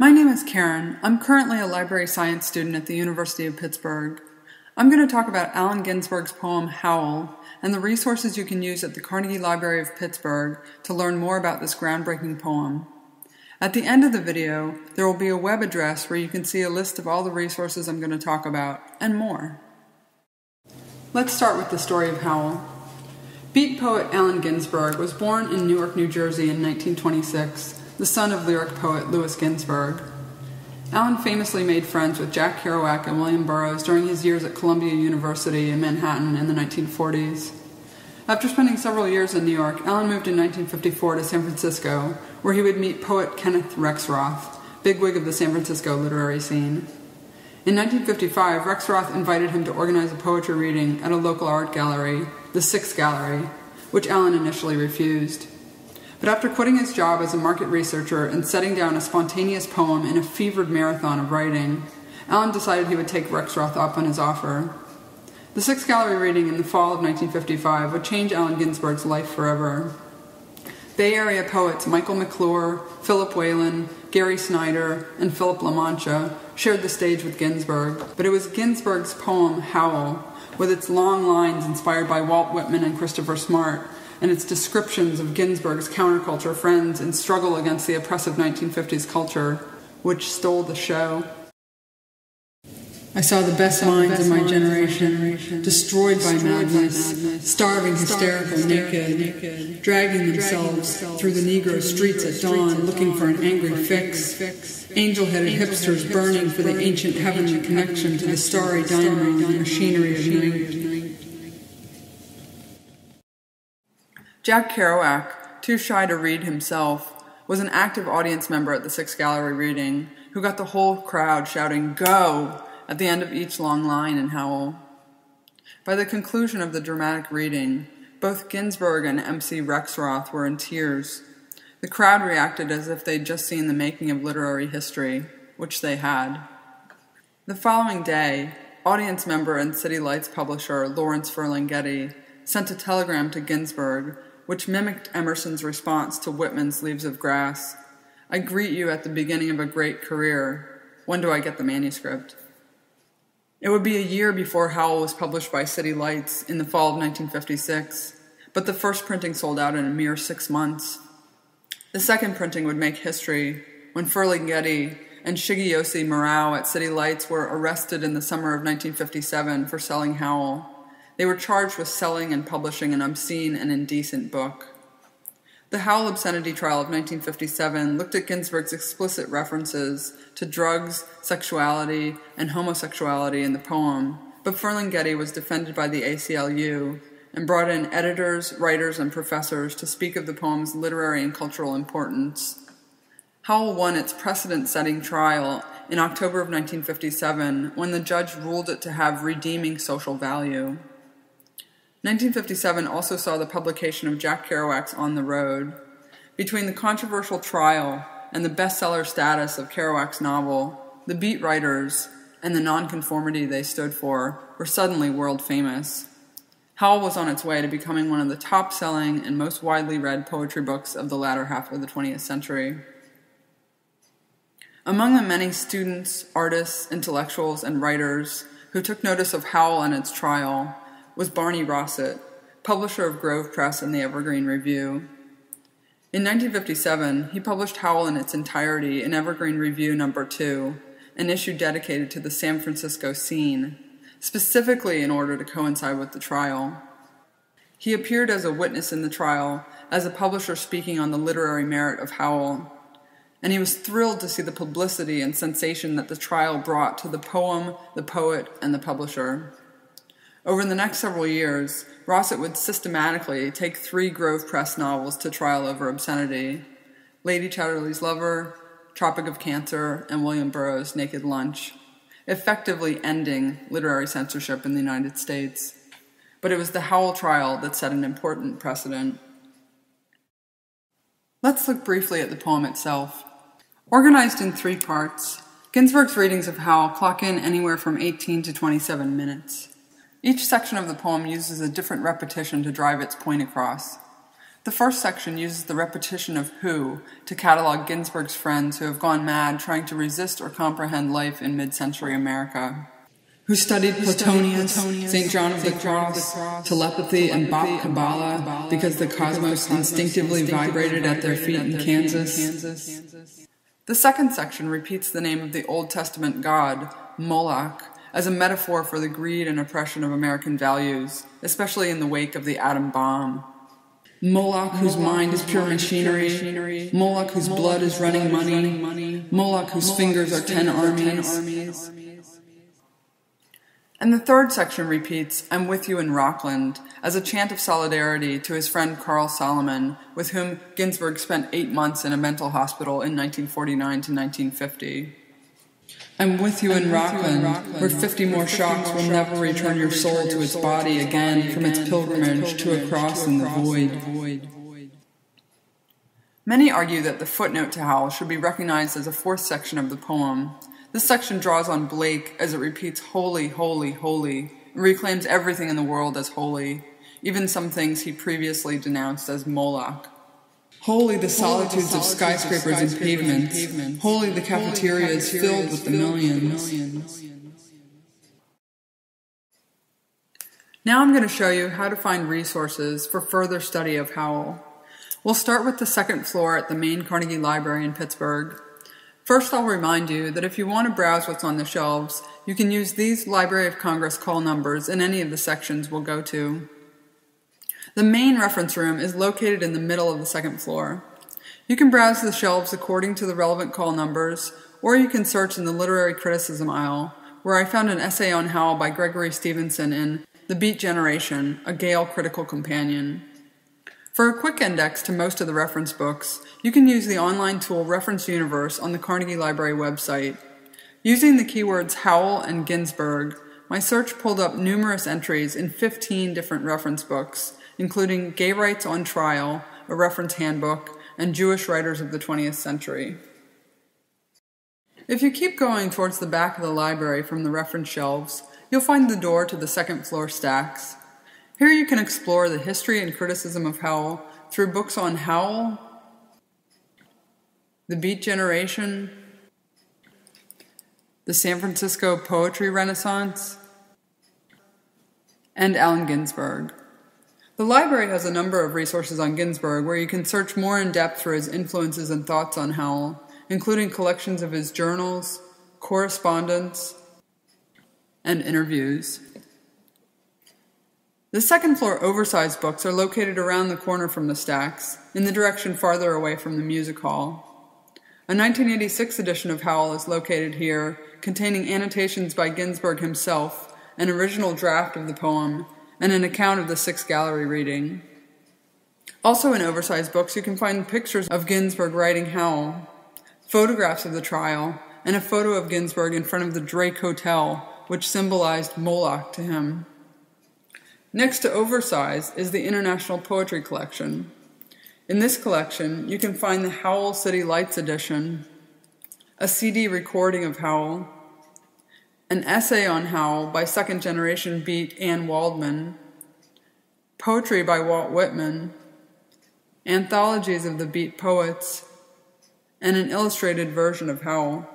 My name is Karen. I'm currently a library science student at the University of Pittsburgh. I'm going to talk about Allen Ginsberg's poem Howl and the resources you can use at the Carnegie Library of Pittsburgh to learn more about this groundbreaking poem. At the end of the video, there will be a web address where you can see a list of all the resources I'm going to talk about, and more. Let's start with the story of Howl. Beat poet Allen Ginsberg was born in Newark, New Jersey in 1926, the son of lyric poet Louis Ginsberg. Allen famously made friends with Jack Kerouac and William Burroughs during his years at Columbia University in Manhattan in the 1940s. After spending several years in New York, Allen moved in 1954 to San Francisco, where he would meet poet Kenneth Rexroth, bigwig of the San Francisco literary scene. In 1955, Rexroth invited him to organize a poetry reading at a local art gallery, the Sixth Gallery, which Allen initially refused. But after quitting his job as a market researcher and setting down a spontaneous poem in a fevered marathon of writing, Allen decided he would take Rexroth up on his offer. The Sixth Gallery reading in the fall of 1955 would change Allen Ginsberg's life forever. Bay Area poets Michael McClure, Philip Whalen, Gary Snyder, and Philip LaMancha shared the stage with Ginsberg, but it was Ginsberg's poem Howl, with its long lines inspired by Walt Whitman and Christopher Smart, and its descriptions of Ginsberg's counterculture friends in struggle against the oppressive 1950s culture, which stole the show. I saw the best minds of my generation destroyed by madness, starving, hysterical, naked, dragging themselves through the Negro streets at dawn looking for an angry fix, angel-headed hipsters burning for the ancient heavenly connection to the starry dynamo and machinery of night. Jack Kerouac, too shy to read himself, was an active audience member at the Sixth Gallery reading who got the whole crowd shouting, "Go!" at the end of each long line in Howl. By the conclusion of the dramatic reading, both Ginsberg and MC Rexroth were in tears. The crowd reacted as if they'd just seen the making of literary history, which they had. The following day, audience member and City Lights publisher Lawrence Ferlinghetti sent a telegram to Ginsberg, which mimicked Emerson's response to Whitman's Leaves of Grass. "I greet you at the beginning of a great career. When do I get the manuscript?" It would be a year before Howl was published by City Lights in the fall of 1956, but the first printing sold out in a mere 6 months. The second printing would make history when Ferlinghetti and Shigeyoshi Murao at City Lights were arrested in the summer of 1957 for selling Howl. They were charged with selling and publishing an obscene and indecent book. The Howl obscenity trial of 1957 looked at Ginsberg's explicit references to drugs, sexuality, and homosexuality in the poem, but Ferlinghetti was defended by the ACLU and brought in editors, writers, and professors to speak of the poem's literary and cultural importance. Howl won its precedent-setting trial in October of 1957 when the judge ruled it to have redeeming social value. 1957 also saw the publication of Jack Kerouac's On the Road. Between the controversial trial and the bestseller status of Kerouac's novel, the beat writers and the nonconformity they stood for were suddenly world famous. Howl was on its way to becoming one of the top-selling and most widely read poetry books of the latter half of the 20th century. Among the many students, artists, intellectuals, and writers who took notice of Howl and its trial was Barney Rossett, publisher of Grove Press and the Evergreen Review. In 1957, he published Howl in its entirety in Evergreen Review No. 2, an issue dedicated to the San Francisco scene, specifically in order to coincide with the trial. He appeared as a witness in the trial, as a publisher speaking on the literary merit of Howl, and he was thrilled to see the publicity and sensation that the trial brought to the poem, the poet, and the publisher. Over the next several years, Rossett would systematically take 3 Grove Press novels to trial over obscenity: Lady Chatterley's Lover, Tropic of Cancer, and William Burroughs' Naked Lunch, effectively ending literary censorship in the United States. But it was the Howl trial that set an important precedent. Let's look briefly at the poem itself. Organized in 3 parts, Ginsberg's readings of Howl clock in anywhere from 18 to 27 minutes. Each section of the poem uses a different repetition to drive its point across. The first section uses the repetition of who to catalog Ginsberg's friends who have gone mad trying to resist or comprehend life in mid-century America. Who studied Platonius, St. John of the Cross, telepathy, and Bach Kabbalah because the cosmos instinctively vibrated at their feet in Kansas. The second section repeats the name of the Old Testament god, Moloch, as a metaphor for the greed and oppression of American values, especially in the wake of the atom bomb. Moloch, whose mind is pure machinery. Moloch, whose blood is running money. Moloch, whose fingers are 10 armies. And the third section repeats, I'm with you in Rockland, as a chant of solidarity to his friend Carl Solomon, with whom Ginsberg spent 8 months in a mental hospital in 1949 to 1950. I'm with you in Rockland, where 50 more shocks will never return your soul to its body again from its pilgrimage to a cross in the void. Many argue that the footnote to Howl should be recognized as a fourth section of the poem. This section draws on Blake as it repeats holy, holy, holy, and reclaims everything in the world as holy, even some things he previously denounced as Moloch. Holy the solitudes of skyscrapers and pavements. Holy the cafeterias filled with the millions. Now I'm going to show you how to find resources for further study of Howl. We'll start with the second floor at the main Carnegie Library in Pittsburgh. First, I'll remind you that if you want to browse what's on the shelves, you can use these Library of Congress call numbers in any of the sections we'll go to. The main reference room is located in the middle of the second floor. You can browse the shelves according to the relevant call numbers, or you can search in the literary criticism aisle, where I found an essay on Howl by Gregory Stevenson in The Beat Generation, a Gale Critical Companion. For a quick index to most of the reference books, you can use the online tool Reference Universe on the Carnegie Library website. Using the keywords Howl and Ginsberg, my search pulled up numerous entries in 15 different reference books, including Gay Rights on Trial, a reference handbook, and Jewish Writers of the 20th Century. If you keep going towards the back of the library from the reference shelves, you'll find the door to the second floor stacks. Here you can explore the history and criticism of Howl through books on Howl, the Beat Generation, the San Francisco Poetry Renaissance, and Allen Ginsberg. The library has a number of resources on Ginsberg where you can search more in depth for his influences and thoughts on Howl, including collections of his journals, correspondence, and interviews. The second floor oversized books are located around the corner from the stacks, in the direction farther away from the music hall. A 1986 edition of Howl is located here, containing annotations by Ginsberg himself, an original draft of the poem, and an account of the Sixth Gallery reading. Also in oversized books, you can find pictures of Ginsberg writing Howl, photographs of the trial, and a photo of Ginsberg in front of the Drake Hotel, which symbolized Moloch to him. Next to oversized is the International Poetry Collection. In this collection, you can find the Howl City Lights edition, a CD recording of Howl, an essay on Howl by second-generation Beat Anne Waldman, poetry by Walt Whitman, anthologies of the Beat poets, and an illustrated version of Howl.